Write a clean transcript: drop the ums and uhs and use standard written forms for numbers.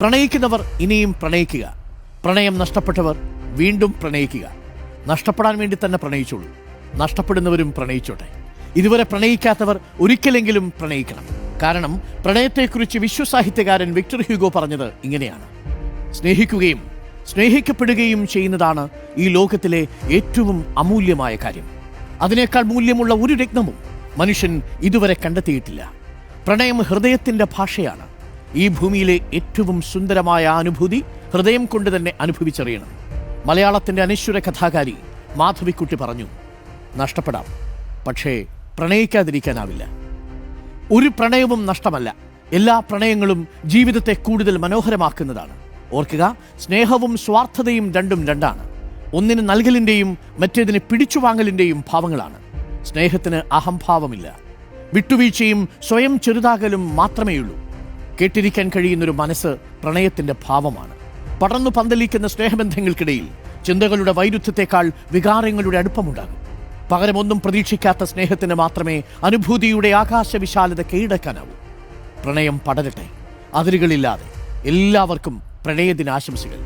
പ്രണയിക്കുന്നവർ ഇനിയും പ്രണയിക്കുക. പ്രണയം നഷ്ടപ്പെട്ടവർ വീണ്ടും പ്രണയിക്കുക. നഷ്ടപ്പെടാൻ വേണ്ടി തന്നെ പ്രണയിച്ചോളൂ. നഷ്ടപ്പെടുന്നവരും പ്രണയിച്ചോട്ടെ. ഇതുവരെ പ്രണയിക്കാത്തവർ ഒരിക്കലെങ്കിലും പ്രണയിക്കണം. കാരണം പ്രണയത്തെക്കുറിച്ച് വിശ്വസാഹിത്യകാരൻ വിക്ടർ ഹ്യൂഗോ പറഞ്ഞത് ഇങ്ങനെയാണ്: സ്നേഹിക്കുകയും സ്നേഹിക്കപ്പെടുകയും ചെയ്യുന്നതാണ് ഈ ലോകത്തിലെ ഏറ്റവും അമൂല്യമായ കാര്യം. അതിനേക്കാൾ മൂല്യമുള്ള ഒരു രത്നവും മനുഷ്യൻ ഇതുവരെ കണ്ടെത്തിയിട്ടില്ല. പ്രണയം ഹൃദയത്തിൻ്റെ ഭാഷയാണ്. ഈ ഭൂമിയിലെ ഏറ്റവും സുന്ദരമായ അനുഭൂതി ഹൃദയം കൊണ്ട് തന്നെ അനുഭവിച്ചറിയണം. മലയാളത്തിൻ്റെ അനശ്വര കഥാകാരി മാധവിക്കുട്ടി പറഞ്ഞു, നഷ്ടപ്പെടാം, പക്ഷേ പ്രണയിക്കാതിരിക്കാനാവില്ല. ഒരു പ്രണയവും നഷ്ടമല്ല. എല്ലാ പ്രണയങ്ങളും ജീവിതത്തെ കൂടുതൽ മനോഹരമാക്കുന്നതാണ്. ഓർക്കുക, സ്നേഹവും സ്വാർത്ഥതയും രണ്ടും രണ്ടാണ്. ഒന്നിന് നൽകലിൻ്റെയും മറ്റേതിന് പിടിച്ചുവാങ്ങലിൻ്റെയും ഭാവങ്ങളാണ്. സ്നേഹത്തിന് അഹംഭാവമില്ല. വിട്ടുവീഴ്ചയും സ്വയം ചെറുതാകലും മാത്രമേയുള്ളൂ. കേട്ടിരിക്കാൻ കഴിയുന്നൊരു മനസ്സ് പ്രണയത്തിൻ്റെ ഭാവമാണ്. പടർന്നു പന്തലിക്കുന്ന സ്നേഹബന്ധങ്ങൾക്കിടയിൽ ചിന്തകളുടെ വൈരുദ്ധ്യത്തെക്കാൾ വികാരങ്ങളുടെ അടുപ്പമുണ്ടാകും. പകരം ഒന്നും പ്രതീക്ഷിക്കാത്ത സ്നേഹത്തിന് മാത്രമേ അനുഭൂതിയുടെ ആകാശവിശാലത കീഴടക്കാനാവൂ. പ്രണയം പടരട്ടെ, അതിരുകളില്ലാതെ. എല്ലാവർക്കും പ്രണയദിനാശംസകൾ.